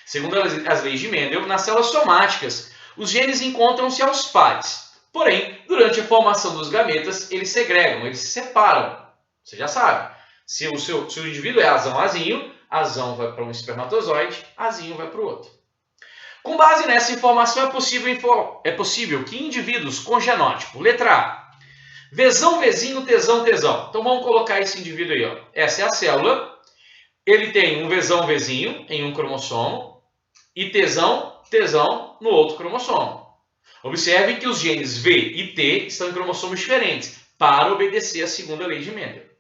Segundo as leis de Mendel, nas células somáticas, os genes encontram-se aos pares. Porém, durante a formação dos gametas, eles segregam, eles se separam. Você já sabe. Se o indivíduo é Azão, Azinho, Azão vai para um espermatozoide, Azinho vai para o outro. Com base nessa informação, é possível que indivíduos com genótipo, letra A, Vzão, Vzinho, Tzão, Tzão. Então vamos colocar esse indivíduo aí. Ó. Essa é a célula. Ele tem um Vzão, Vzinho em um cromossomo e Tzão, Tzão no outro cromossomo. Observe que os genes V e T estão em cromossomos diferentes para obedecer à segunda lei de Mendel.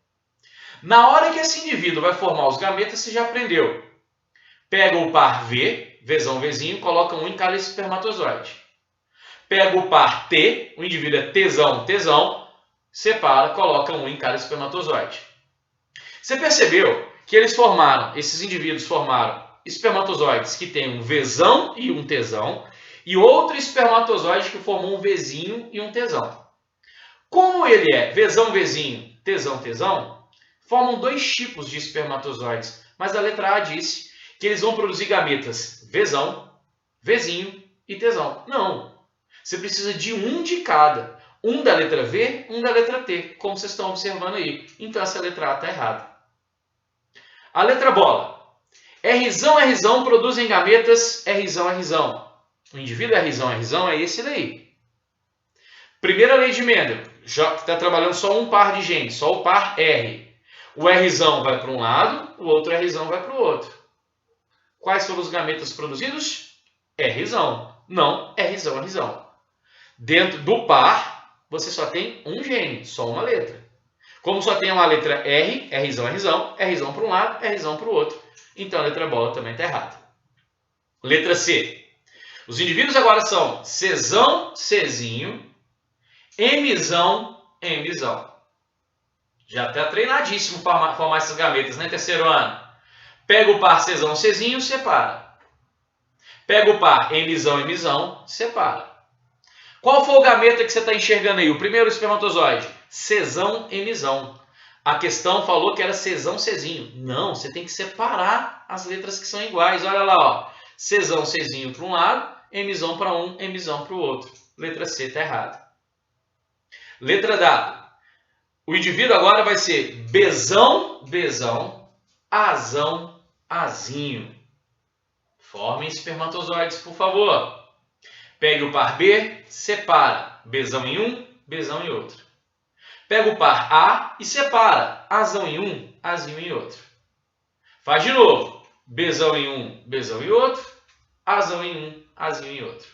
Na hora que esse indivíduo vai formar os gametas, você já aprendeu. Pega o par V, Vzão, Vzinho, coloca um em cada espermatozoide. Pega o par T, o indivíduo é Tzão, Tzão, separa, coloca um em cada espermatozoide. Você percebeu que esses indivíduos formaram espermatozoides que têm um Vzão e um Tzão, e outro espermatozoide que formou um Vzinho e um Tzão. Como ele é Vzão, Vzinho, Tzão, Tzão, formam dois tipos de espermatozoides, mas a letra A disse que eles vão produzir gametas Vzão, Vzinho e Tzão. Não, você precisa de um de cada, um da letra V, um da letra T, como vocês estão observando aí. Então essa letra A está errada. A letra bola. Rzão, Rzão produzem gametas Rzão, Rzão. O indivíduo Rzão, Rzão é esse daí. Primeira lei de Mendel, já está trabalhando só um par de genes, só o par R. O Rzão vai para um lado, o outro Rzão vai para o outro. Quais foram os gametas produzidos? Rzão. Não Rzão, Rzão. Dentro do par, você só tem um gene, só uma letra. Como só tem uma letra R, Rzão, Rzão, Rzão para um lado, Rzão para o outro. Então a letra bola também está errada. Letra C. Os indivíduos agora são Czão, Czinho, Mzão, Mzão. Já está treinadíssimo para formar essas gametas, né? Terceiro ano. Pega o par Czão, Czinho, separa. Pega o par Mzão, Mzão, separa. Qual foi o gameta que você está enxergando aí? O primeiro espermatozoide? Czão, Mzão. A questão falou que era Czão, Czinho. Não, você tem que separar as letras que são iguais. Olha lá, ó. Czão, Czinho para um lado, Mzão para um, Mzão para o outro. Letra C está errada. Letra D. O indivíduo agora vai ser Bzão, Bzão, Azão, Azinho. Formem espermatozoides, por favor. Pegue o par B, separa. Bzão em um, Bzão em outro. Pega o par A e separa. Azão em um, Azinho em outro. Faz de novo. Bzão em um, Bzão em outro. Azão em um, Azinho em outro.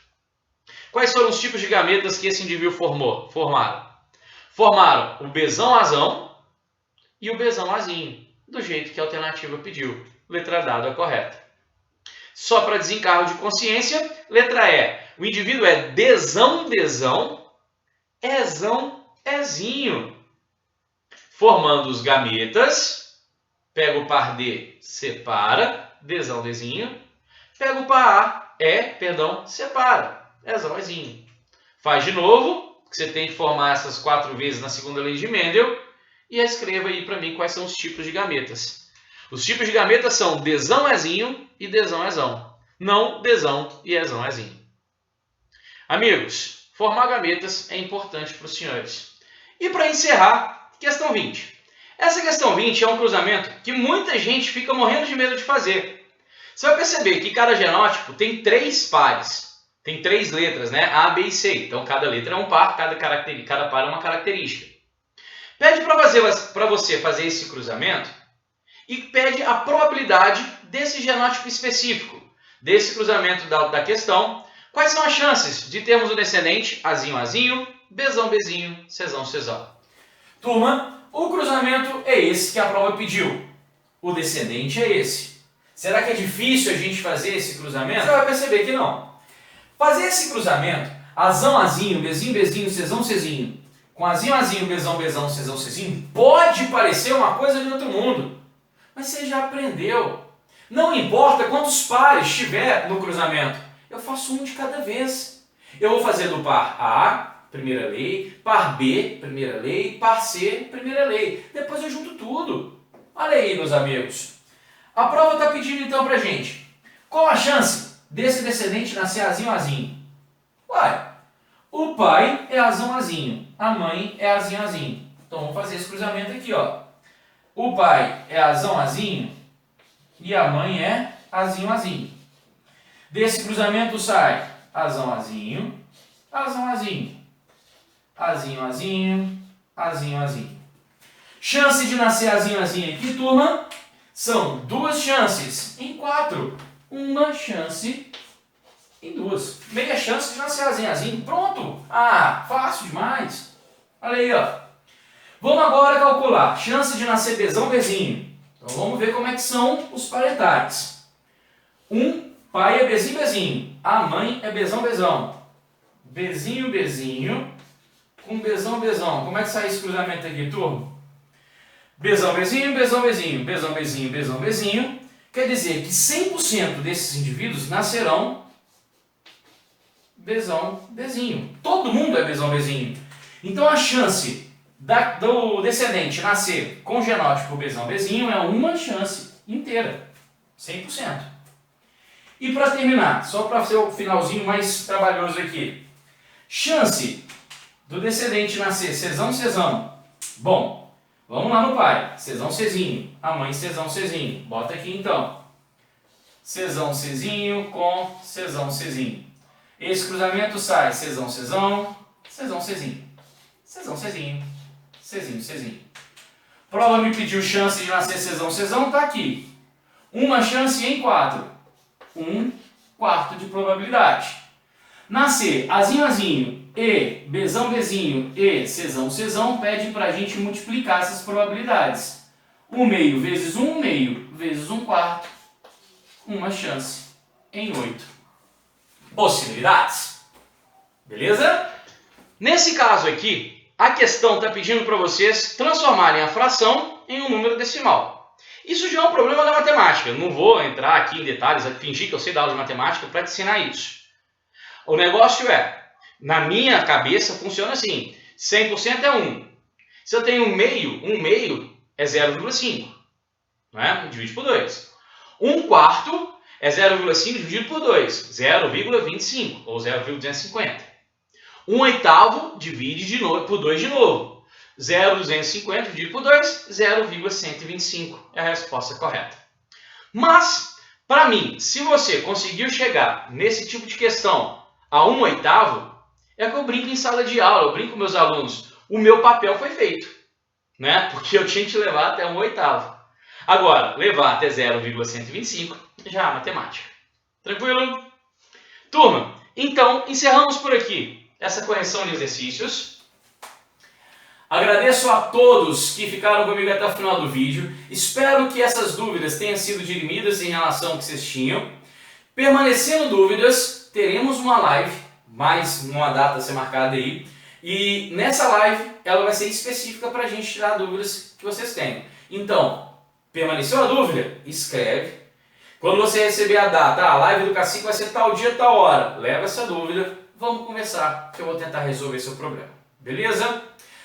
Quais foram os tipos de gametas que esse indivíduo formaram? Formaram o Bzão Azão e o Bzão Azinho, do jeito que a alternativa pediu. Letra D, a correta. Só para desencargo de consciência, letra E. O indivíduo é Dzão, Dzão, Ezão, Ezinho. Formando os gametas, pega o par D, separa, Dzão, Dzinho. Pega o par A, separa, Ezão, Ezinho. Faz de novo, você tem que formar essas 4 vezes na segunda lei de Mendel. E escreva aí para mim quais são os tipos de gametas. Os tipos de gametas são Dzão, Ezinho e Dzão, Ezão. Não Dzão e Ezão, Ezinho. Amigos, formar gametas é importante para os senhores. E para encerrar, questão 20. Essa questão 20 é um cruzamento que muita gente fica morrendo de medo de fazer. Você vai perceber que cada genótipo tem 3 pares. Tem 3 letras, né? A, B e C. Então, cada letra é um par, cada par é uma característica. Pede para você fazer esse cruzamento e pede a probabilidade desse genótipo específico, desse cruzamento da questão. Quais são as chances de termos o descendente Azinho, Azinho, Bzão, Bzinho, Czão, Czão? Turma, o cruzamento é esse que a prova pediu. O descendente é esse. Será que é difícil a gente fazer esse cruzamento? Você vai perceber que não. Fazer esse cruzamento, Azão, Azinho, Bzinho, Bzinho, Czão, Czinho, com Azinho, Azinho, Bzão, Bzão, Czão, Czinho, pode parecer uma coisa de outro mundo. Mas você já aprendeu. Não importa quantos pares tiver no cruzamento. Eu faço um de cada vez. Eu vou fazer do par A, primeira lei, par B, primeira lei, par C, primeira lei. Depois eu junto tudo. Olha aí, meus amigos. A prova está pedindo então pra gente. Qual a chance desse descendente nascer Azinho, Azinho? Uai, o pai é Azão, Azinho. A mãe é Azinho, Azinho. Então vamos fazer esse cruzamento aqui, ó. O pai é Azão, Azinho e a mãe é Azinho, Azinho. Desse cruzamento sai Azão, Azinho, Azão, Azinho, Azinho, Azinho, Azinho, Azinho. Chance de nascer Azinho, Azinho aqui, turma, são 2 chances em 4. 1 chance em 2. Meia chance de nascer Azinho, Azinho. Pronto! Ah, fácil demais. Olha aí, ó. Vamos agora calcular chance de nascer Bzão, Bzinho. Então vamos ver como é que são os parentares. Pai é Bzinho, Bzinho. A mãe é Bzão, Bzão. Bzinho, Bzinho com Bzão, Bzão. Como é que sai esse cruzamento aqui, turma? Bzão, Bzinho, Bzão, Bzinho. Bzão, Bzinho, Bzão, Bzinho. Quer dizer que 100% desses indivíduos nascerão Bzão, Bzinho. Todo mundo é Bzão, Bzinho. Então a chance do descendente nascer com genótipo Bzão, Bzinho é 1 chance inteira. 100%. E para terminar, só para ser o finalzinho mais trabalhoso aqui. Chance do descendente nascer Czão, Czão. Bom, vamos lá no pai. Czão, Czinho. A mãe Czão, Czinho. Bota aqui então. Czão, Czinho com Czão, Czinho. Esse cruzamento sai Czão, Czão, Czão, Czinho. Czão, Czinho. Czinho, Czinho. Prova me pediu chance de nascer cesão, tá aqui. Uma chance em 4. 1/4 de probabilidade. Nascer azinho e Bzão e Czão pede pra gente multiplicar essas probabilidades. 1/2 vezes 1/2 vezes 1/4. Uma chance em 8 possibilidades. Beleza? Nesse caso aqui, a questão está pedindo para vocês transformarem a fração em um número decimal. Isso já é um problema da matemática. Eu não vou entrar aqui em detalhes, fingir que eu sei da aula de matemática para te ensinar isso. O negócio é, na minha cabeça funciona assim, 100% é 1. Se eu tenho 1/2 é 0,5. Não é? Divide por 2. 1/4 é 0,5 dividido por 2, 0,25 ou 0,250. 1/8 divide por 2 de novo. 0,250 dividido por 2, 0,125 é a resposta correta. Mas, para mim, se você conseguiu chegar nesse tipo de questão a 1/8, é que eu brinco em sala de aula, eu brinco com meus alunos. O meu papel foi feito, né? Porque eu tinha que levar até 1/8. Agora, levar até 0,125 já é matemática. Tranquilo? Turma, então encerramos por aqui essa correção de exercícios. Agradeço a todos que ficaram comigo até o final do vídeo. Espero que essas dúvidas tenham sido dirimidas em relação ao que vocês tinham. Permanecendo dúvidas, teremos uma live, mais uma data a ser marcada aí. E nessa live, ela vai ser específica para a gente tirar dúvidas que vocês tenham. Então, permaneceu a dúvida? Escreve. Quando você receber a data, a live do Cacique vai ser tal dia, tal hora. Leva essa dúvida, vamos conversar, que eu vou tentar resolver seu problema. Beleza?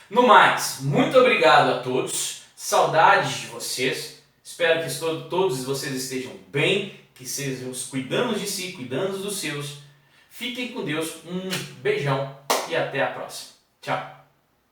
No mais, muito obrigado a todos. Saudades de vocês. Espero que todos vocês estejam bem, que estejam cuidando de si, cuidando dos seus. Fiquem com Deus. Um beijão e até a próxima. Tchau.